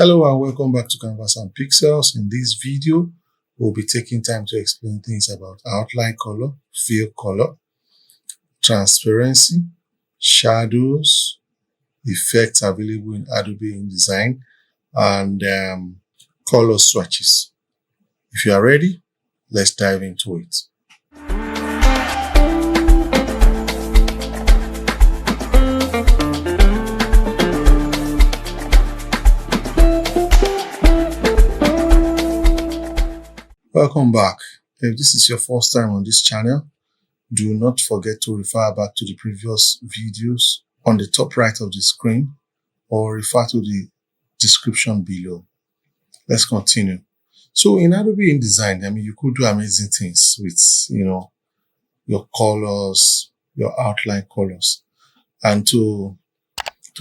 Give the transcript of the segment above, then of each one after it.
Hello and welcome back to Canvas and Pixels. In this video, we'll be taking time to explain things about outline color, fill color, transparency, shadows, effects available in Adobe InDesign, and color swatches. If you are ready, let's dive into it. Welcome back. If this is your first time on this channel, do not forget to refer back to the previous videos on the top right of the screen or refer to the description below. Let's continue. So in Adobe InDesign, you could do amazing things with, your colors, your outline colors. And to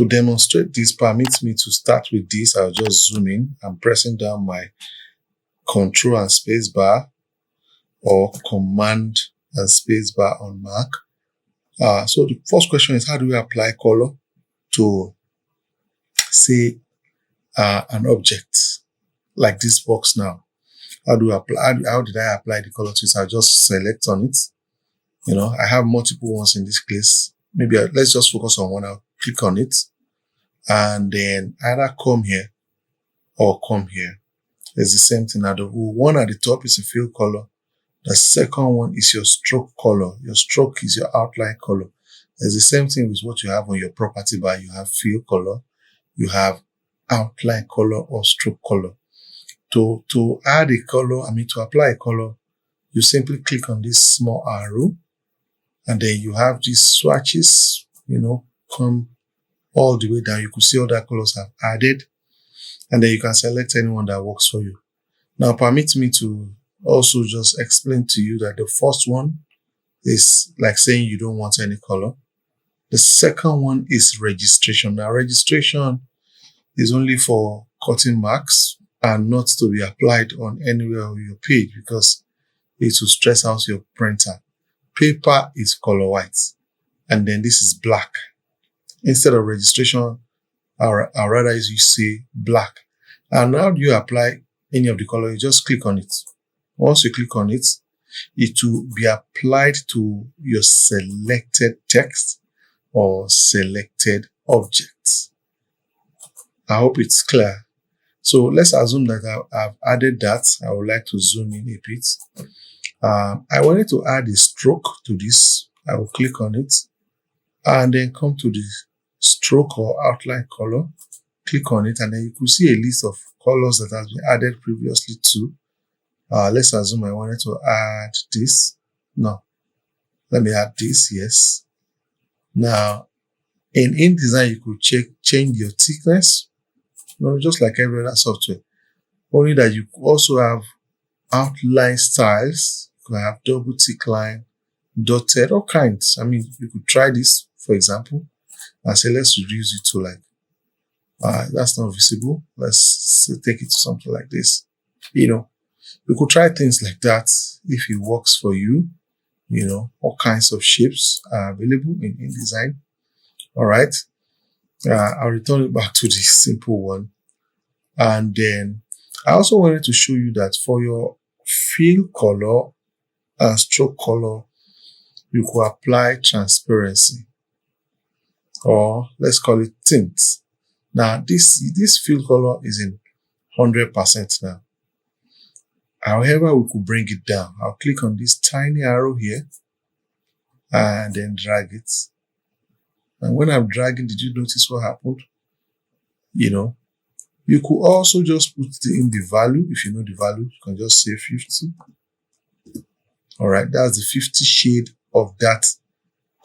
demonstrate this, permit me to start with this. I'll just zoom in. I'm pressing down my Control and space bar or Command and space bar on Mac. So the first question is, how do we apply color to, say, an object like this box now? How did I apply the color to it? I just select on it. I have multiple ones in this case. Maybe let's just focus on one. I'll click on it and then either come here or come here. It's the same thing. Now, the one at the top is a fill color. The second one is your stroke color. Your stroke is your outline color. It's the same thing with what you have on your property bar. You have fill color, you have outline color or stroke color. To add a color, to apply a color, you simply click on this small arrow, and then you have these swatches, come all the way down. You could see all that colors have added. And then you can select anyone that works for you. Now, permit me to also just explain to you that the first one is like saying you don't want any color. The second one is registration. Now, registration is only for cutting marks and not to be applied on anywhere on your page because it will stress out your printer. Paper is color white, and then this is black. Instead of registration, I'd rather you say black. And how do you apply any of the color? You just click on it. Once you click on it, it will be applied to your selected text or selected objects. I hope it's clear. So let's assume that I've added that. I would like to zoom in a bit. I wanted to add a stroke to this. I will click on it and then come to the stroke or outline color, click on it, and then you could see a list of colors that has been added previously too. Let's assume I wanted to add this. No, let me add this. Yes. Now, in InDesign, you could change your thickness, just like every other software. Only that you also have outline styles. You could have double thick line, dotted, all kinds. You could try this, for example. And say, let's reduce it to that's not visible. Let's take it to something like this. You could try things like that if it works for you. All kinds of shapes are available in InDesign. All right. I'll return it back to the simple one. And then I also wanted to show you that for your fill color and stroke color, you could apply transparency, or let's call it tint. Now, this fill color is in 100% now. However, we could bring it down. I'll click on this tiny arrow here and then drag it. And when I'm dragging, did you notice what happened? You could also just put in the value. If you know the value, you can just say 50. All right, that's the 50 shade of that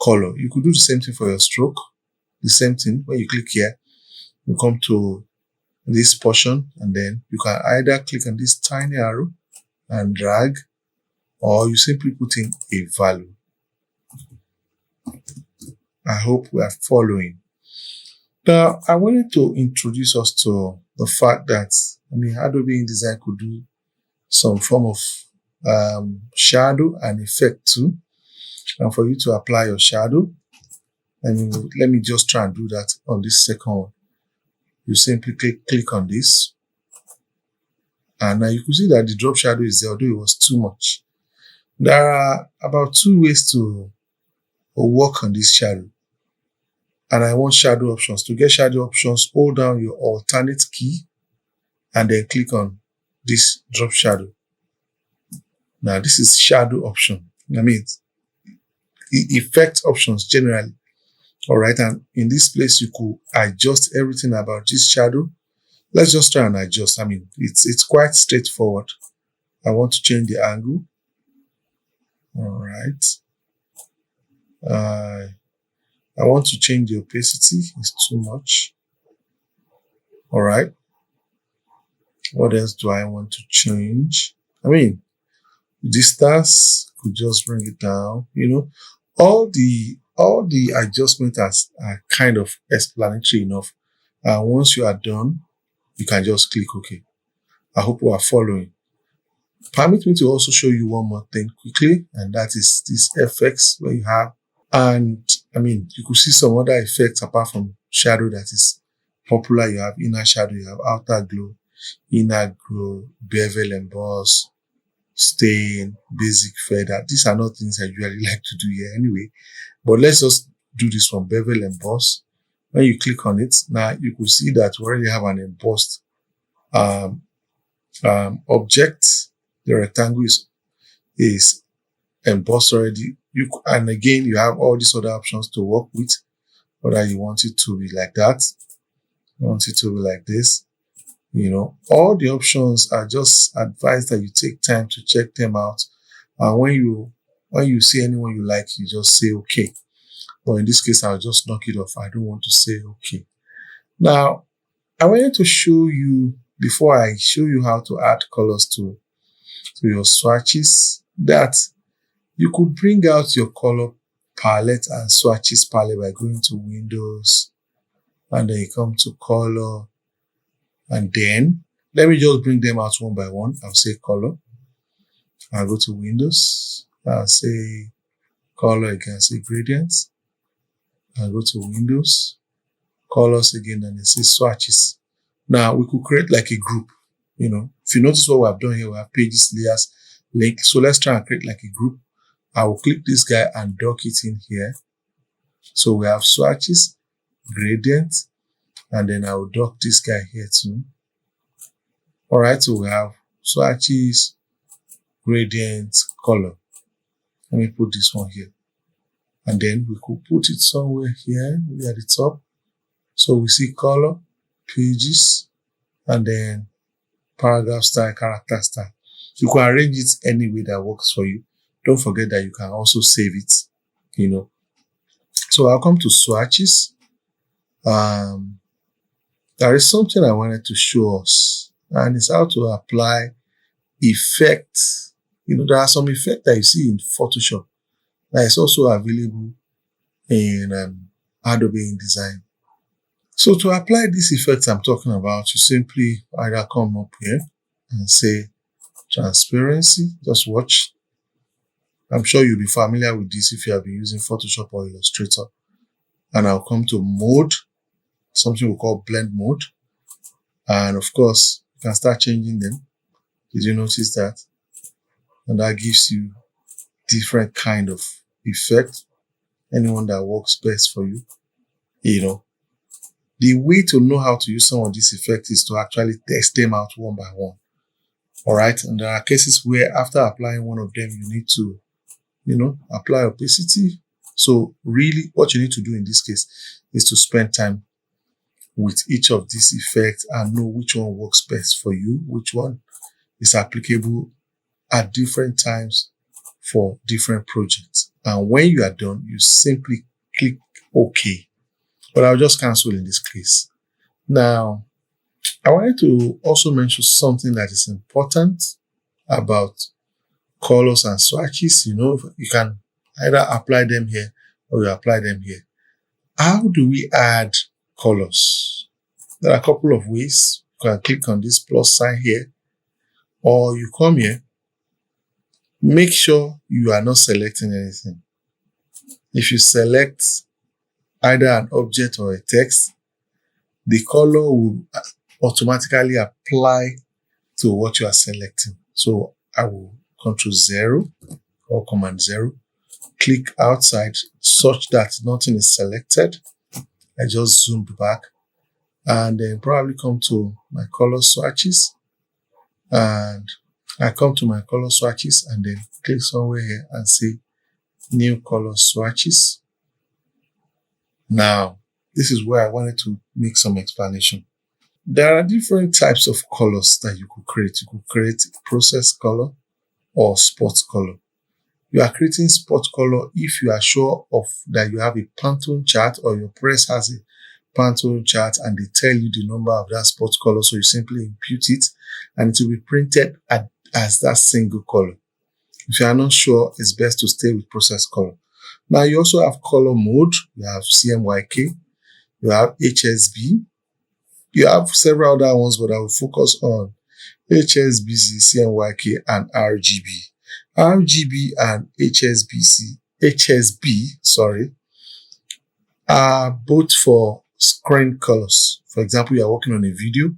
color. You could do the same thing for your stroke. The same thing. When you click here, you come to this portion, and then you can either click on this tiny arrow and drag, or you simply put in a value. I hope we are following. Now, I wanted to introduce us to the fact that Adobe InDesign could do some form of shadow and effect too. And for you to apply your shadow, let me just try and do that on this second one. you simply click on this. And now you can see that the drop shadow is there, although it was too much. There are about 2 ways to work on this shadow. And I want shadow options. To get shadow options, hold down your alternate key and then click on this drop shadow. Now this is shadow option. I mean, effect options generally. All right. And in this place, you could adjust everything about this shadow. Let's just try and adjust. I mean, it's quite straightforward. I want to change the angle. All right. I want to change the opacity. It's too much. All right. What else do I want to change? I mean, distance, could just bring it down. You know, all the adjustments are kind of explanatory enough. Once you are done, you can just click OK. I hope you are following. Permit me to also show you one more thing quickly, and that is this effects where you have, and I mean, you could see some other effects apart from shadow that is popular. You have inner shadow, you have outer glow, inner glow, bevel, emboss, stain, basic feather. These are not things I usually like to do here anyway, but let's just do this one, bevel, emboss. When you click on it, now you could see that we already have an embossed object. The rectangle is embossed already. And again, you have all these other options to work with, whether you want it to be like that, you want it to be like this. You know, all the options are just advised that you take time to check them out. And when you see anyone you like, you just say okay. But in this case, I'll just knock it off. I don't want to say okay. Now, I wanted to show you, before I show you how to add colors to your swatches, that you could bring out your color palette and swatches palette by going to Windows, and then you come to color, and then let me just bring them out one by one. I'll say color. I'll go to Windows. I'll say color again. Say gradients. I'll go to Windows, colors again, and then say swatches. Now we could create like a group. You know, if you notice what we have done here, we have pages, layers, link. So let's try and create like a group. I will click this guy and dock it in here. So we have swatches, gradient, and then I will dock this guy here too. All right, so we have swatches, gradient, color. Let me put this one here. And then we could put it somewhere here, maybe at the top. So we see color, pages, and then paragraph style, character style. You can arrange it any way that works for you. Don't forget that you can also save it, you know. So I'll come to swatches. There is something I wanted to show us, and it's how to apply effects. You know, there are some effects that you see in Photoshop that is also available in Adobe InDesign. So to apply these effects I'm talking about, you simply either come up here and say transparency. Just watch. I'm sure you'll be familiar with this if you have been using Photoshop or Illustrator. And I'll come to mode, something we call blend mode. And of course, you can start changing them. Did you notice that? And that gives you different kind of effect, anyone that works best for you. You know, the way to know how to use some of these effects is to actually test them out one by one. All right. And there are cases where after applying one of them, you need to, you know, apply opacity. So really what you need to do in this case is to spend time with each of these effects and know which one works best for you, which one is applicable at different times for different projects. And when you are done, you simply click OK. But I'll just cancel in this case. Now, I wanted to also mention something that is important about colors and swatches. You know, you can either apply them here or you apply them here. How do we add colors? There are a couple of ways. You can click on this plus sign here, or you come here. Make sure you are not selecting anything. If you select either an object or a text, the color will automatically apply to what you are selecting. So I will Control 0 or Command 0, click outside such that nothing is selected. I just zoomed back and then probably come to my color swatches, and I come to my color swatches and then click somewhere here and say new color swatches. Now, this is where I wanted to make some explanation. There are different types of colors that you could create. You could create process color or spot color. You are creating spot color if you are sure of that you have a Pantone chart or your press has a Pantone chart and they tell you the number of that spot color. So you simply impute it and it will be printed as that single color. If you are not sure, it's best to stay with process color. Now you also have color mode. You have CMYK. You have HSB. You have several other ones, but I will focus on HSBC, CMYK, and RGB. RGB and HSB, are both for screen colors. For example, you are working on a video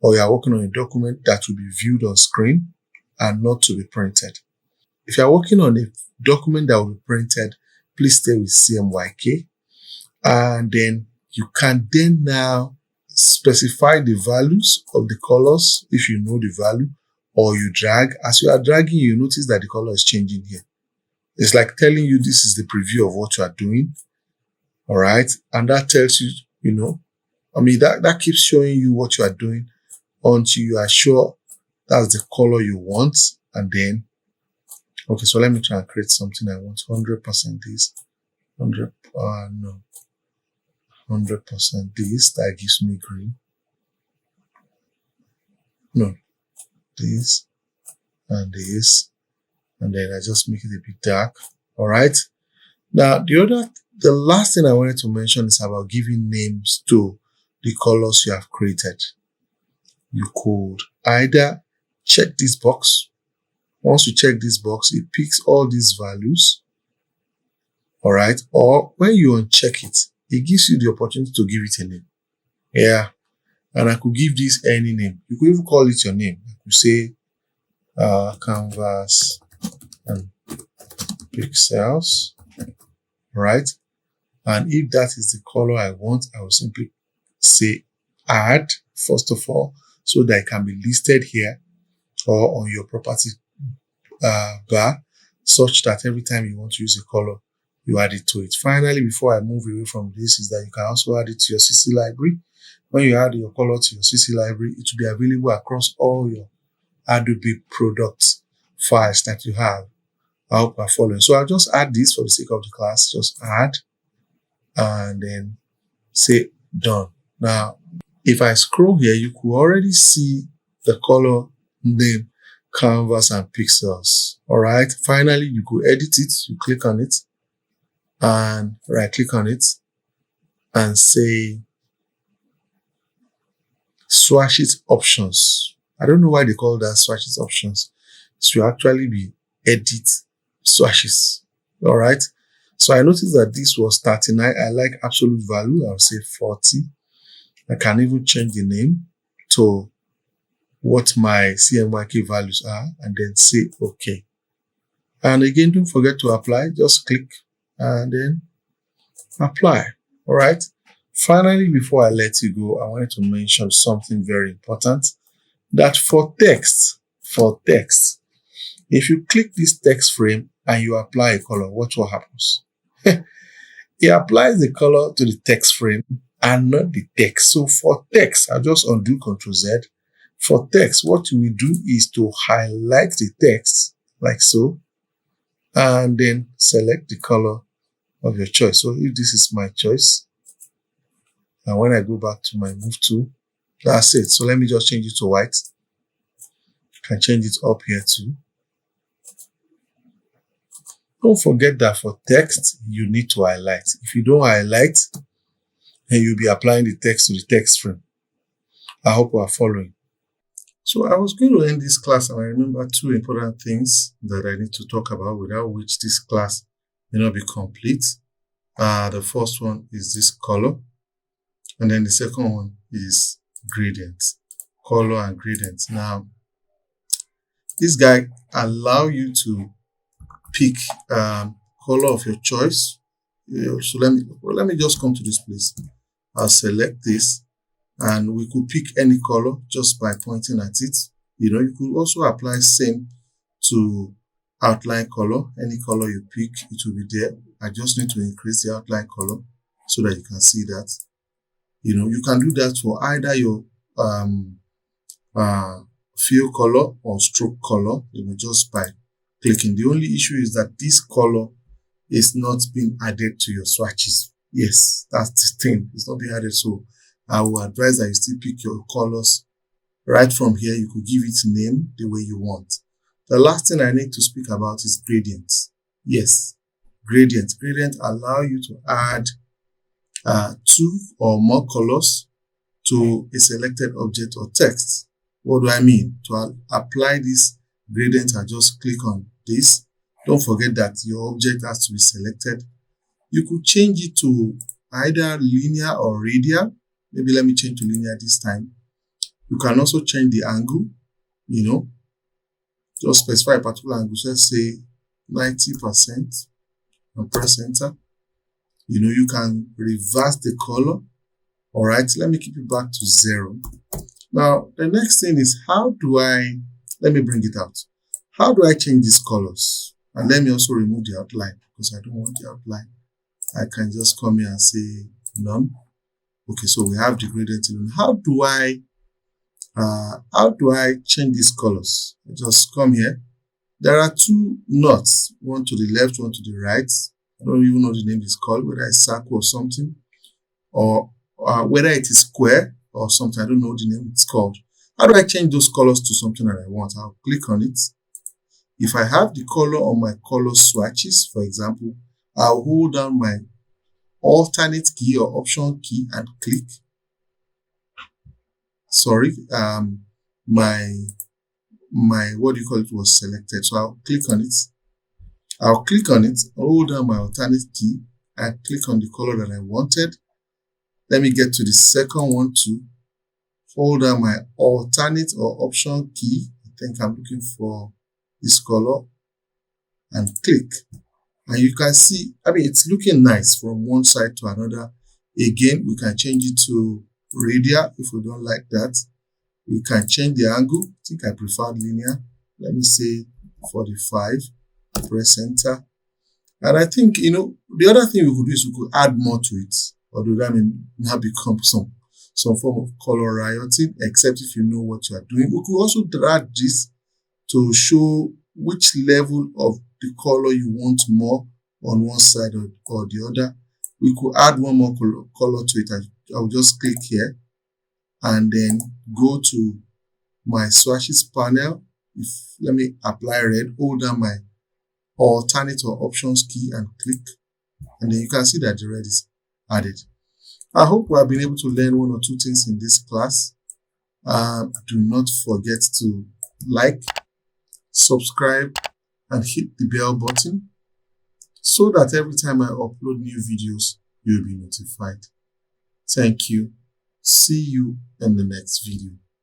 or you are working on a document that will be viewed on screen and not to be printed. If you are working on a document that will be printed, please stay with CMYK. And then you can then now specify the values of the colors if you know the value, or you drag. As you are dragging, you notice that the color is changing here. It's like telling you this is the preview of what you are doing. All right. And that tells you, that keeps showing you what you are doing until you are sure that's the color you want. And then, okay, so let me try and create something I want. 100% this, 100% this, that gives me green. No, this and this, and then I just make it a bit dark. All right. Now, the last thing I wanted to mention is about giving names to the colors you have created. You could either check this box. Once you check this box, it picks all these values. All right. Or when you uncheck it, it gives you the opportunity to give it a name. Yeah. And I could give this any name. You could even call it your name. You could say canvas and pixels. Right? And if that is the color I want, I will simply say add, first of all, so that it can be listed here or on your property bar, such that every time you want to use a color, you add it to it. Finally, before I move away from this, is that you can also add it to your CC library. When you add your color to your CC library, it will be available across all your Adobe product files that you have. I hope you're following. So I'll just add this for the sake of the class. Just add and then say done. Now, if I scroll here, you could already see the color name, canvas and pixels. All right. Finally, you could edit it. You click on it and right click on it and say swatches options. I don't know why they call that swatches options. It should actually be edit swatches. All right. So I noticed that this was 39. I like absolute value. I'll say 40. I can even change the name to what my CMYK values are and then say OK. And again, don't forget to apply. Just click and then apply. All right. Finally, before I let you go, I wanted to mention something very important, that for text, if you click this text frame and you apply a color, watch what happens. It applies the color to the text frame and not the text. So for text, I'll just undo Ctrl Z. For text, what we do is to highlight the text like so, and then select the color of your choice. So if this is my choice, and when I go back to my move tool, that's it. So let me just change it to white. I can change it up here too. Don't forget that for text, you need to highlight. If you don't highlight, then you'll be applying the text to the text frame. I hope you are following. So I was going to end this class, and I remember two important things that I need to talk about, without which this class may not be complete. The first one is this color. And then the second one is gradient, color and gradient. Now, this guy allow you to pick color of your choice. So let me just come to this place. I'll select this, and we could pick any color just by pointing at it. You could also apply same to outline color. Any color you pick, it will be there. I just need to increase the outline color so that you can see that. You can do that for either your fill color or stroke color, just by clicking. The only issue is that this color is not being added to your swatches. Yes, that's the thing. It's not being added. So I will advise that you still pick your colors right from here. You could give it a name the way you want. The last thing I need to speak about is gradients. Yes, gradient. Gradient allow you to add 2 or more colors to a selected object or text. What do I mean? To apply this gradient, I just click on this. Don't forget that your object has to be selected. You could change it to either linear or radial. Maybe let me change to linear this time. You can also change the angle, just specify a particular angle. So let's say 90% and press enter. You can reverse the color. All right, let me keep it back to 0. Now, the next thing is let me bring it out. How do I change these colors? And let me also remove the outline because I don't want the outline. I can just come here and say none. Okay, so we have the gradient. How do I change these colors? I just come here. There are 2 knots, one to the left, one to the right. I don't even know the name is called, whether it's circle or something, or whether it is square or something. I don't know the name it's called. How do I change those colors to something that I want? I'll click on it. If I have the color on my color swatches, for example, I'll hold down my alternate key or option key and click. Sorry, my what do you call it was selected. So I'll click on it. Hold down my alternate key and click on the color that I wanted. Let me get to the second one too. Hold down my alternate or option key. I think I'm looking for this color and click. And you can see, it's looking nice from one side to another. Again, we can change it to radial if we don't like that. We can change the angle. I think I prefer linear. Let me say 45. Press enter. And I think, the other thing we could do is we could add more to it. Although that may not become some form of color rioting, except if you know what you are doing. We could also drag this to show which level of the color you want more on one side or the other. We could add one more color to it. I'll just click here and then go to my swatches panel. Let me apply red, hold down my alternate or options key and click, and then you can see that the red is added. I hope we have been able to learn 1 or 2 things in this class. Do not forget to like, subscribe, and hit the bell button so that every time I upload new videos, you'll be notified. Thank you. See you in the next video.